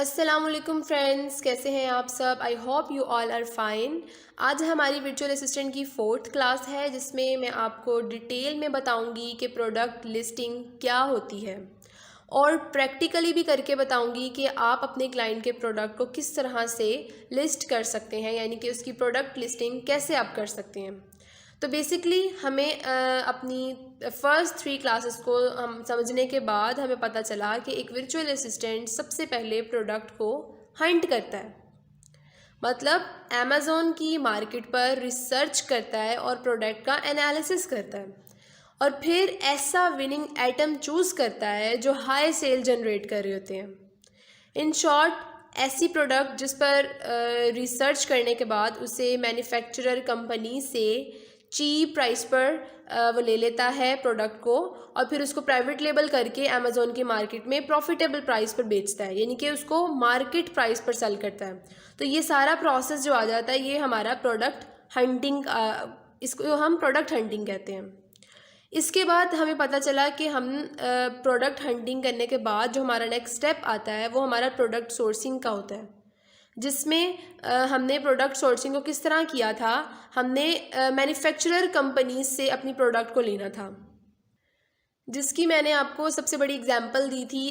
अस्सलामुअलैकुम फ्रेंड्स, कैसे हैं आप सब। I hope you all are fine. आज हमारी वर्चुअल असिस्टेंट की 4th क्लास है, जिसमें मैं आपको डिटेल में बताऊंगी कि प्रोडक्ट लिस्टिंग क्या होती है और प्रैक्टिकली भी करके बताऊंगी कि आप अपने क्लाइंट के प्रोडक्ट को किस तरह से लिस्ट कर सकते हैं, यानी कि उसकी प्रोडक्ट लिस्टिंग कैसे आप कर सकते हैं। तो बेसिकली हमें अपनी फर्स्ट 3 क्लासेस को हम समझने के बाद हमें पता चला कि एक वर्चुअल असिस्टेंट सबसे पहले प्रोडक्ट को हंट करता है, मतलब अमेज़ॉन की मार्केट पर रिसर्च करता है और प्रोडक्ट का एनालिसिस करता है और फिर ऐसा विनिंग आइटम चूज़ करता है जो हाई सेल जनरेट कर रहे होते हैं। इन शॉर्ट, ऐसी प्रोडक्ट जिस पर रिसर्च करने के बाद उसे मैन्युफैक्चरर कंपनी से चीप प्राइस पर वो ले लेता है प्रोडक्ट को और फिर उसको प्राइवेट लेबल करके अमेज़ॉन की मार्केट में प्रॉफिटेबल प्राइस पर बेचता है, यानी कि उसको मार्केट प्राइस पर सेल करता है। तो ये सारा प्रोसेस जो आ जाता है, ये हमारा प्रोडक्ट हंटिंग, इसको हम प्रोडक्ट हंटिंग कहते हैं। इसके बाद हमें पता चला कि हम प्रोडक्ट हंटिंग करने के बाद जो हमारा नेक्स्ट स्टेप आता है वो हमारा प्रोडक्ट सोर्सिंग का होता है, जिसमें हमने प्रोडक्ट सोर्सिंग को किस तरह किया था। हमने मैन्युफैक्चरर कंपनी से अपनी प्रोडक्ट को लेना था, जिसकी मैंने आपको सबसे बड़ी एग्जांपल दी थी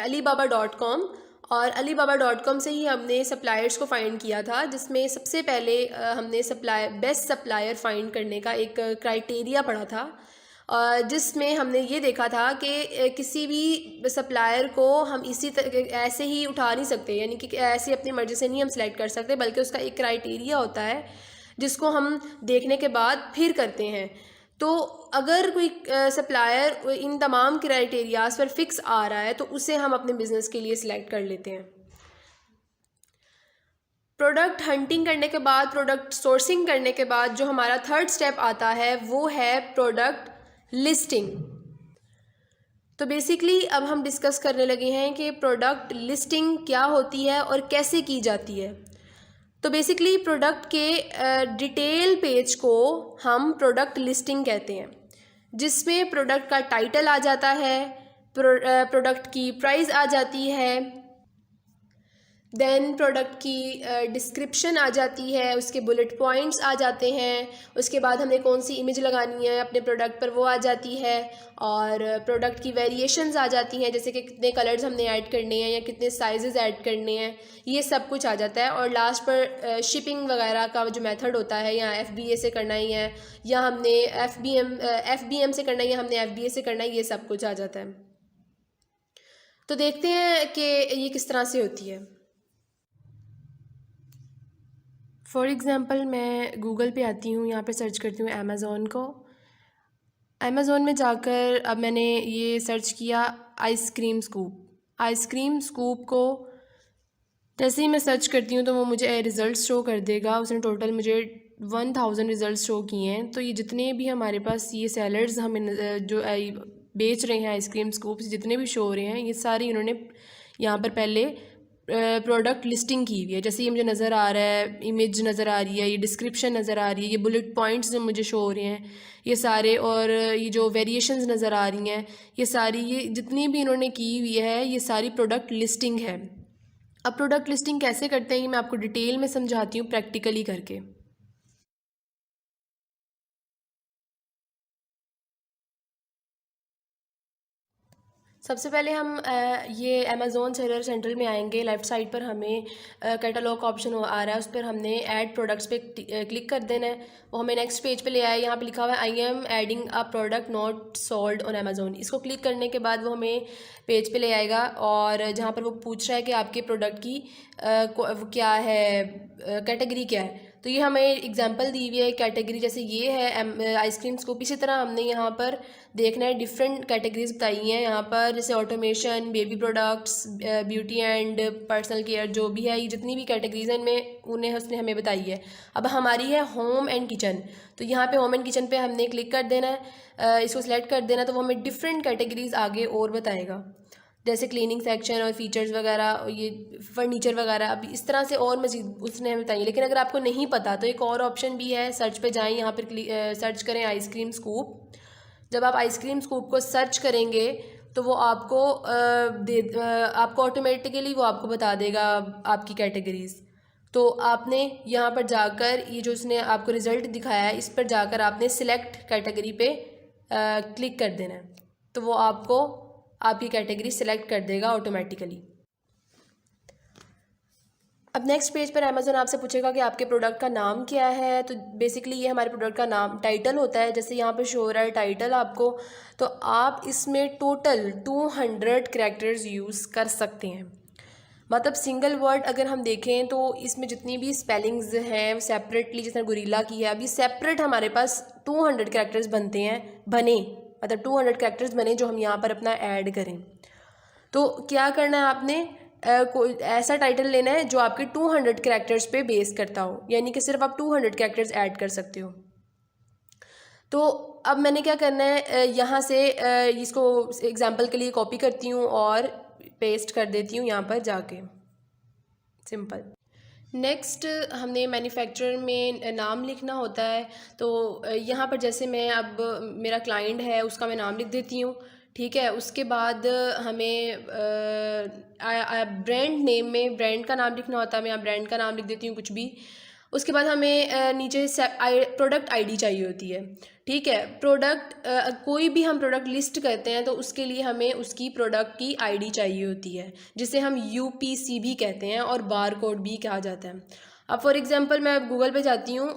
alibaba.com, और alibaba.com से ही हमने सप्लायर्स को फाइंड किया था, जिसमें सबसे पहले हमने बेस्ट सप्लायर फाइंड करने का एक क्राइटेरिया पढ़ा था, जिसमें हमने ये देखा था कि किसी भी सप्लायर को हम ऐसे ही उठा नहीं सकते, यानी कि ऐसे अपनी मर्ज़ी से नहीं हम सेलेक्ट कर सकते, बल्कि उसका एक क्राइटेरिया होता है जिसको हम देखने के बाद फिर करते हैं। तो अगर कोई सप्लायर इन तमाम क्राइटेरियाज पर फिक्स आ रहा है तो उसे हम अपने बिजनेस के लिए सिलेक्ट कर लेते हैं। प्रोडक्ट हंटिंग करने के बाद, प्रोडक्ट सोर्सिंग करने के बाद जो हमारा थर्ड स्टेप आता है वो है प्रोडक्ट लिस्टिंग। तो बेसिकली अब हम डिस्कस करने लगे हैं कि प्रोडक्ट लिस्टिंग क्या होती है और कैसे की जाती है। तो बेसिकली प्रोडक्ट के डिटेल पेज को हम प्रोडक्ट लिस्टिंग कहते हैं, जिसमें प्रोडक्ट का टाइटल आ जाता है, प्रोडक्ट की प्राइस आ जाती है, देन प्रोडक्ट की डिस्क्रिप्शन आ जाती है, उसके बुलेट पॉइंट्स आ जाते हैं, उसके बाद हमें कौन सी इमेज लगानी है अपने प्रोडक्ट पर वो आ जाती है, और प्रोडक्ट की वेरिएशंस आ जाती हैं, जैसे कि कितने कलर्स हमने ऐड करने हैं या कितने साइजेस ऐड करने हैं, ये सब कुछ आ जाता है। और लास्ट पर शिपिंग वगैरह का जो मेथड होता है, या FBA से करना ही है या हमने FBM से करना है या हमने FBA से करना है, ये सब कुछ आ जाता है। तो देखते हैं कि ये किस तरह से होती है। फॉर एग्ज़ाम्पल, मैं गूगल पे आती हूँ, यहाँ पे सर्च करती हूँ अमेज़ॉन को। अमेज़ॉन में जाकर अब मैंने ये सर्च किया आइसक्रीम स्कूप को जैसे ही मैं सर्च करती हूँ तो वो मुझे रिज़ल्ट शो कर देगा। उसने टोटल मुझे 1000 रिज़ल्ट शो किए हैं। तो ये जितने भी हमारे पास ये सेलर्स हमें जो बेच रहे हैं आइसक्रीम स्कूप्स, जितने भी शो हो रहे हैं, ये सारे इन्होंने यहाँ पर पहले प्रोडक्ट लिस्टिंग की हुई है। जैसे ये मुझे नज़र आ रहा है, इमेज नज़र आ रही है, ये डिस्क्रिप्शन नज़र आ रही है, ये बुलेट पॉइंट्स जो मुझे शो हो रहे हैं ये सारे, और ये जो वेरिएशंस नज़र आ रही हैं ये सारी, ये जितनी भी इन्होंने की हुई है ये सारी प्रोडक्ट लिस्टिंग है। अब प्रोडक्ट लिस्टिंग कैसे करते हैं ये मैं आपको डिटेल में समझाती हूँ प्रैक्टिकली करके। सबसे पहले हम ये अमेज़ॉन सेलर सेंट्रल में आएंगे। लेफ़्ट साइड पर हमें कैटलॉग ऑप्शन आ रहा है, उस पर हमने ऐड प्रोडक्ट्स पे क्लिक कर देना है। वो हमें नेक्स्ट पेज पे ले आया। यहाँ पे लिखा हुआ है I am adding a product not sold on Amazon. इसको क्लिक करने के बाद वो हमें पेज पे ले आएगा, और जहाँ पर वो पूछ रहा है कि आपके प्रोडक्ट की क्या है, कैटेगरी क्या है। तो ये हमें एग्जांपल दी हुई है कैटेगरी, जैसे ये है आइसक्रीम स्कूप। इसी तरह हमने यहाँ पर देखना है, डिफरेंट कैटेगरीज बताई हैं यहाँ पर, जैसे automation, baby products, beauty and personal care, जो भी है ये जितनी भी कैटेगरीज हैं इनमें उन्हें उसने हमें बताई है। अब हमारी है होम एंड किचन, तो यहाँ पे होम एंड किचन पे हमने क्लिक कर देना है, इसको सिलेक्ट कर देना, तो वो हमें डिफरेंट कैटेगरीज आगे और बताएगा, जैसे क्लीनिंग सेक्शन और फीचर्स वगैरह, ये फर्नीचर वगैरह। अब इस तरह से और मज़ीद उसने हमें बताइए। लेकिन अगर आपको नहीं पता तो एक और ऑप्शन भी है, सर्च पे जाएं, यहाँ पर सर्च करें आइसक्रीम स्कूप। जब आप आइसक्रीम स्कूप को सर्च करेंगे तो वो आपको आपको ऑटोमेटिकली वो आपको बता देगा आपकी कैटेगरीज़। तो आपने यहाँ पर जाकर ये जो उसने आपको रिज़ल्ट दिखाया है इस पर जाकर आपने सिलेक्ट कैटेगरी पे क्लिक कर देना है, तो वो आपको आपकी कैटेगरी सिलेक्ट कर देगा ऑटोमेटिकली। अब नेक्स्ट पेज पर अमेज़न आपसे पूछेगा कि आपके प्रोडक्ट का नाम क्या है। तो बेसिकली ये हमारे प्रोडक्ट का नाम टाइटल होता है, जैसे यहाँ पर शो हो रहा है टाइटल आपको, तो आप इसमें टोटल 200 कैरेक्टर्स यूज़ कर सकते हैं। मतलब सिंगल वर्ड अगर हम देखें तो इसमें जितनी भी स्पेलिंग्स हैं सेपरेटली, जैसे गोरिल्ला की है, अभी सेपरेट हमारे पास 200 कैरेक्टर्स बने मतलब 200 कैरेक्टर्स बने जो हम यहाँ पर अपना ऐड करें। तो क्या करना है आपने, कोई ऐसा टाइटल लेना है जो आपके 200 कैरेक्टर्स पे बेस करता हो, यानी कि सिर्फ आप 200 कैरेक्टर्स ऐड कर सकते हो। तो अब मैंने क्या करना है, यहाँ से इसको एग्जांपल के लिए कॉपी करती हूँ और पेस्ट कर देती हूँ यहाँ पर जाके, सिंपल। नेक्स्ट हमने मैन्युफैक्चरर में नाम लिखना होता है। तो यहाँ पर जैसे मैं अब मेरा क्लाइंट है उसका मैं नाम लिख देती हूँ, ठीक है। उसके बाद हमें ब्रांड नेम में ब्रांड का नाम लिखना होता है, मैं यहाँ ब्रांड का नाम लिख देती हूँ कुछ भी। उसके बाद हमें नीचे प्रोडक्ट आईडी चाहिए होती है, ठीक है। प्रोडक्ट कोई भी हम प्रोडक्ट लिस्ट करते हैं तो उसके लिए हमें उसकी प्रोडक्ट की आईडी चाहिए होती है, जिसे हम यूपीसी भी कहते हैं और बार कोड भी कहा जाता है। अब फॉर एग्जांपल मैं गूगल पे जाती हूँ,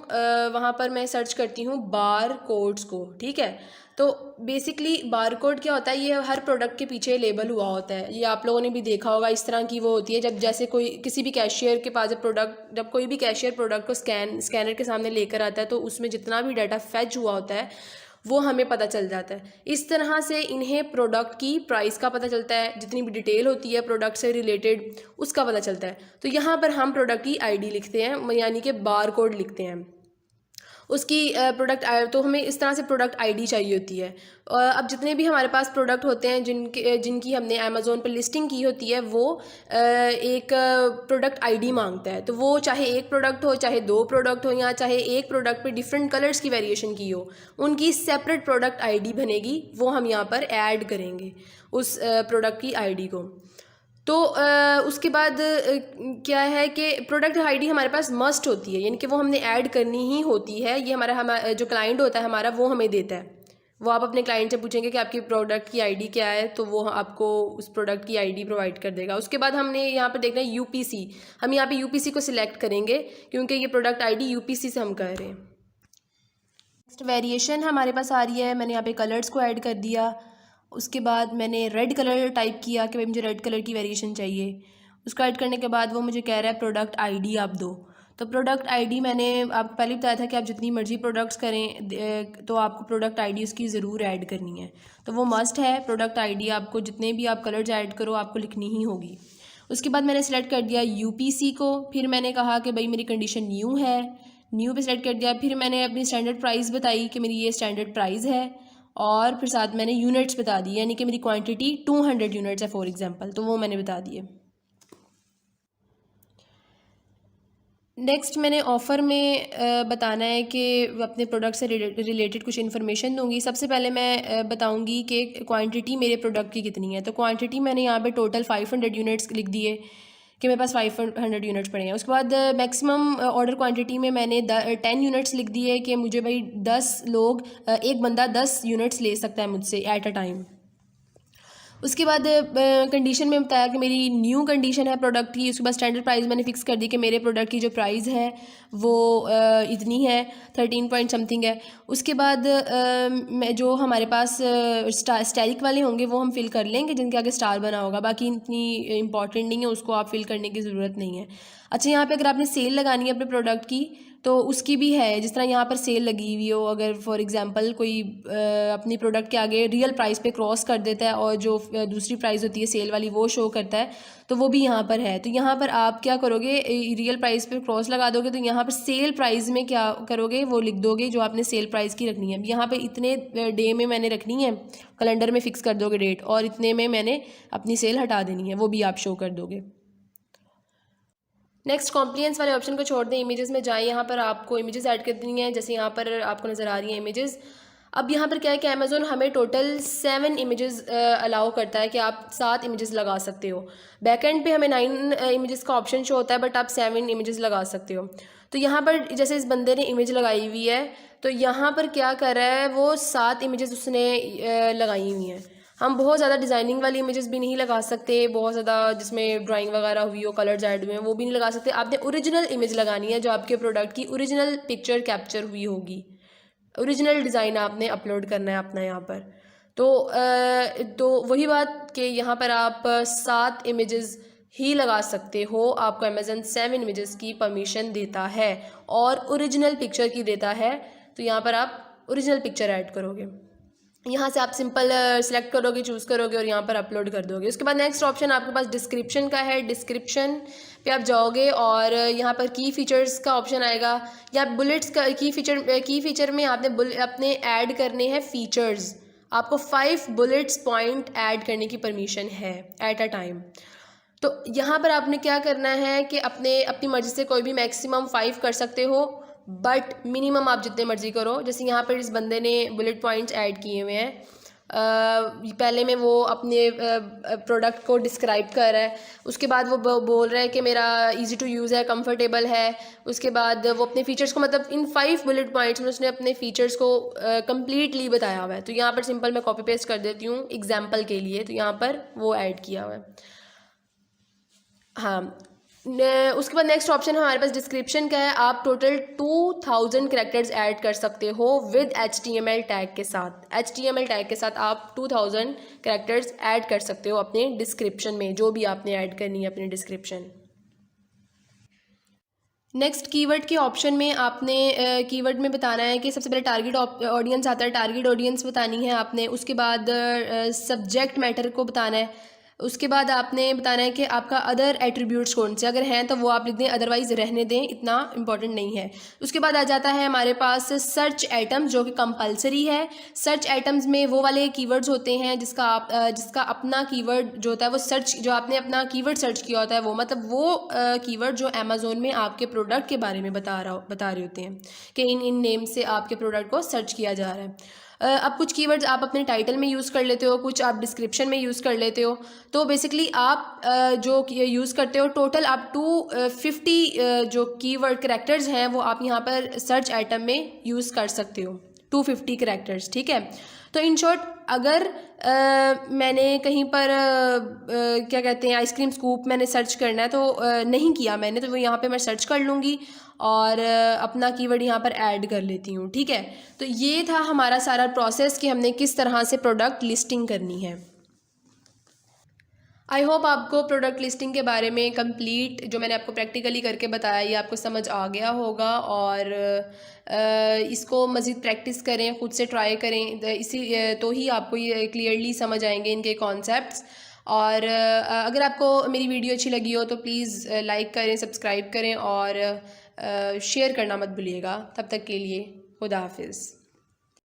वहाँ पर मैं सर्च करती हूँ बार कोड्स को, ठीक है। तो बेसिकली बार कोड क्या होता है, ये हर प्रोडक्ट के पीछे लेबल हुआ होता है। ये आप लोगों ने भी देखा होगा, इस तरह की वो होती है जब जैसे कोई किसी भी कैशियर के पास जब कोई भी कैशियर प्रोडक्ट को स्कैनर के सामने लेकर आता है तो उसमें जितना भी डाटा फैच हुआ होता है वो हमें पता चल जाता है। इस तरह से इन्हें प्रोडक्ट की प्राइस का पता चलता है, जितनी भी डिटेल होती है प्रोडक्ट से रिलेटेड उसका पता चलता है। तो यहाँ पर हम प्रोडक्ट की आईडी लिखते हैं, यानी कि बार कोड लिखते हैं उसकी प्रोडक्ट। तो हमें इस तरह से प्रोडक्ट आईडी चाहिए होती है। अब जितने भी हमारे पास प्रोडक्ट होते हैं जिनकी हमने अमेज़ोन पर लिस्टिंग की होती है वो एक प्रोडक्ट आईडी मांगता है। तो वो चाहे एक प्रोडक्ट हो, चाहे दो प्रोडक्ट हो, या चाहे एक प्रोडक्ट पे डिफरेंट कलर्स की वेरिएशन की हो, उनकी सेपरेट प्रोडक्ट आईडी बनेगी, वो हम यहाँ पर ऐड करेंगे उस प्रोडक्ट की आईडी को। तो उसके बाद क्या है कि प्रोडक्ट आईडी हमारे पास मस्ट होती है, यानी कि वो हमने ऐड करनी ही होती है। ये हमारा जो क्लाइंट होता है हमारा वो हमें देता है। वो आप अपने क्लाइंट से पूछेंगे कि आपकी प्रोडक्ट की आईडी क्या है, तो वो आपको उस प्रोडक्ट की आईडी प्रोवाइड कर देगा। उसके बाद हमने यहाँ पर देखना है यूपीसी। हम यहाँ पे यूपीसी को सिलेक्ट करेंगे क्योंकि ये प्रोडक्ट आईडी यूपीसी से हम कर रहे हैं। नेक्स्ट वेरिएशन हमारे पास आ रही है, मैंने यहाँ पे कलर्स को ऐड कर दिया। उसके बाद मैंने रेड कलर टाइप किया कि भाई मुझे रेड कलर की वेरिएशन चाहिए। उसको ऐड करने के बाद वो मुझे कह रहा है प्रोडक्ट आईडी आप दो। तो प्रोडक्ट आईडी मैंने आपको पहले बताया था कि आप जितनी मर्जी प्रोडक्ट्स करें तो आपको प्रोडक्ट आईडी उसकी ज़रूर ऐड करनी है। तो वो मस्ट है, प्रोडक्ट आईडी आपको जितने भी आप कलर्स ऐड करो आपको लिखनी ही होगी। उसके बाद मैंने सेलेक्ट कर दिया यूपीसी को। फिर मैंने कहा कि भाई मेरी कंडीशन न्यू है, न्यू पे सेलेक्ट कर दिया। फिर मैंने अपनी स्टैंडर्ड प्राइस बताई कि मेरी ये स्टैंडर्ड प्राइस है, और फिर साथ मैंने यूनिट्स बता दी, यानी कि मेरी क्वांटिटी 200 यूनिट्स है फॉर एग्जांपल, तो वो मैंने बता दिए। नेक्स्ट मैंने ऑफ़र में बताना है कि अपने प्रोडक्ट से रिलेटेड कुछ इन्फॉर्मेशन दूंगी। सबसे पहले मैं बताऊंगी कि क्वांटिटी मेरे प्रोडक्ट की कितनी है। तो क्वांटिटी मैंने यहाँ पे टोटल 500 यूनिट्स लिख दिए कि मेरे पास 500 यूनिट्स पड़े हैं। उसके बाद मैक्सिमम ऑर्डर क्वांटिटी में मैंने 10 यूनिट्स लिख दिए कि मुझे भाई 10 लोग, एक बंदा 10 यूनिट्स ले सकता है मुझसे एट अ टाइम। उसके बाद कंडीशन में बताया कि मेरी न्यू कंडीशन है प्रोडक्ट की। उसके बाद स्टैंडर्ड प्राइस मैंने फिक्स कर दी कि मेरे प्रोडक्ट की जो प्राइस है वो इतनी है, 13 पॉइंट समथिंग है। उसके बाद जो हमारे पास स्टैरिक वाले होंगे वो हम फिल कर लेंगे जिनके आगे स्टार बना होगा, बाकी इतनी इंपॉर्टेंट नहीं है, उसको आप फिल करने की ज़रूरत नहीं है। अच्छा, यहाँ पे अगर आपने सेल लगानी है अपने प्रोडक्ट की तो उसकी भी है, जिस तरह यहाँ पर सेल लगी हुई हो। अगर फॉर एग्जांपल कोई अपनी प्रोडक्ट के आगे रियल प्राइस पे क्रॉस कर देता है और जो दूसरी प्राइस होती है सेल वाली वो शो करता है, तो वो भी यहाँ पर है। तो यहाँ पर आप क्या करोगे, रियल प्राइस पे क्रॉस लगा दोगे तो यहाँ पर सेल प्राइस में क्या करोगे वो लिख दोगे जो आपने सेल प्राइस की रखनी है। यहाँ पर इतने डे में मैंने रखनी है, कैलेंडर में फिक्स कर दोगे डेट, और इतने में मैंने अपनी सेल हटा देनी है, वो भी आप शो कर दोगे। नेक्स्ट कॉम्प्लियंस वाले ऑप्शन को छोड़ दें, इमेजेस में जाएं। यहाँ पर आपको इमेजेस ऐड कर देनी है, जैसे यहाँ पर आपको नज़र आ रही हैं इमेजेस। अब यहाँ पर क्या है कि अमेज़ोन हमें टोटल 7 इमेजेस अलाउ करता है कि आप 7 इमेजेस लगा सकते हो। बैकएंड पे हमें 9 इमेजेस का ऑप्शन शो होता है, बट आप 7 इमेजेस लगा सकते हो। तो यहाँ पर जैसे इस बंदे ने इमेज लगाई हुई है, तो यहाँ पर क्या कर रहा है, वो 7 इमेजेस उसने लगाई हुई हैं। हम बहुत ज़्यादा डिज़ाइनिंग वाली इमेजेस भी नहीं लगा सकते, बहुत ज़्यादा जिसमें ड्राइंग वगैरह हुई हो, कलर्स ऐड हुए हैं, वो भी नहीं लगा सकते। आपने ओरिजिनल इमेज लगानी है, जो आपके प्रोडक्ट की ओरिजिनल पिक्चर कैप्चर हुई होगी, ओरिजिनल डिज़ाइन आपने अपलोड करना है अपना यहाँ पर। तो वही बात कि यहाँ पर आप 7 इमेजेस ही लगा सकते हो। आपको अमेज़न 7 इमेजेस की परमिशन देता है और ओरिजिनल पिक्चर की देता है। तो यहाँ पर आप ओरिजिनल पिक्चर ऐड करोगे, यहाँ से आप सिंपल सेलेक्ट करोगे, चूज़ करोगे और यहाँ पर अपलोड कर दोगे। उसके बाद नेक्स्ट ऑप्शन आपके पास डिस्क्रिप्शन का है। डिस्क्रिप्शन पे आप जाओगे और यहाँ पर की फ़ीचर्स का ऑप्शन आएगा, या बुलेट्स का की फ़ीचर में आपने अपने ऐड करने हैं फ़ीचर्स। आपको 5 बुलेट्स पॉइंट ऐड करने की परमिशन है एट अ टाइम। तो यहाँ पर आपने क्या करना है कि अपनी मर्ज़ी से कोई भी मैक्सिमम 5 कर सकते हो, बट मिनिमम आप जितने मर्जी करो। जैसे यहाँ पर इस बंदे ने बुलेट पॉइंट्स ऐड किए हुए हैं। पहले में वो अपने प्रोडक्ट को डिस्क्राइब कर रहा है, उसके बाद वो बोल रहा है कि मेरा इजी टू यूज़ है, कंफर्टेबल है। उसके बाद वो अपने फीचर्स को, मतलब इन 5 बुलेट पॉइंट्स में उसने अपने फीचर्स को कंप्लीटली बताया हुआ है। तो यहाँ पर सिंपल मैं कॉपी पेस्ट कर देती हूँ एग्जाम्पल के लिए। तो यहाँ पर वो ऐड किया हुआ है। हाँ, उसके बाद नेक्स्ट ऑप्शन हमारे पास डिस्क्रिप्शन का है। आप टोटल 2000 कैरेक्टर्स ऐड कर सकते हो विद HTML टैग के साथ। HTML टैग के साथ आप 2000 कैरेक्टर्स ऐड कर सकते हो अपने डिस्क्रिप्शन में, जो भी आपने ऐड करनी है अपनी डिस्क्रिप्शन। नेक्स्ट कीवर्ड के ऑप्शन में आपने कीवर्ड में बताना है कि सबसे पहले टारगेट ऑडियंस आता है, टारगेट ऑडियंस बतानी है आपने। उसके बाद सब्जेक्ट मैटर को बताना है। उसके बाद आपने बताना है कि आपका अदर एट्रीब्यूट्स कौन से, अगर हैं तो वो आप लिख दें, अदरवाइज़ रहने दें, इतना इंपॉर्टेंट नहीं है। उसके बाद आ जाता है हमारे पास सर्च आइटम्स, जो कि कंपलसरी है। सर्च आइटम्स में वो वाले कीवर्ड्स होते हैं जिसका अपना कीवर्ड जो होता है वो जो आपने अपना कीवर्ड सर्च किया होता है, वो मतलब वो कीवर्ड जो अमेज़ोन में आपके प्रोडक्ट के बारे में बता रहे होते हैं कि इन नेम से आपके प्रोडक्ट को सर्च किया जा रहा है। अब कुछ कीवर्ड्स आप अपने टाइटल में यूज़ कर लेते हो, कुछ आप डिस्क्रिप्शन में यूज़ कर लेते हो। तो बेसिकली आप जो यूज़ करते हो, टोटल आप 250 जो कीवर्ड करैक्टर्स हैं वो आप यहाँ पर सर्च आइटम में यूज़ कर सकते हो, 250 करैक्टर्स, ठीक है। तो इन शॉर्ट, अगर मैंने कहीं पर क्या कहते हैं, आइसक्रीम स्कूप मैंने सर्च करना है, तो नहीं किया मैंने, तो वो यहाँ पे मैं सर्च कर लूँगी और अपना कीवर्ड यहाँ पर ऐड कर लेती हूँ, ठीक है। तो ये था हमारा सारा प्रोसेस कि हमने किस तरह से प्रोडक्ट लिस्टिंग करनी है। आई होप आपको प्रोडक्ट लिस्टिंग के बारे में कंप्लीट जो मैंने आपको प्रैक्टिकली करके बताया ये आपको समझ आ गया होगा, और इसको मज़ीद प्रैक्टिस करें, ख़ुद से ट्राई करें, तो ही आपको ये क्लियरली समझ आएंगे इनके कॉन्सेप्ट्स। और अगर आपको मेरी वीडियो अच्छी लगी हो तो प्लीज़ लाइक करें, सब्सक्राइब करें और शेयर करना मत भूलिएगा। तब तक के लिए खुदा हाफिज़।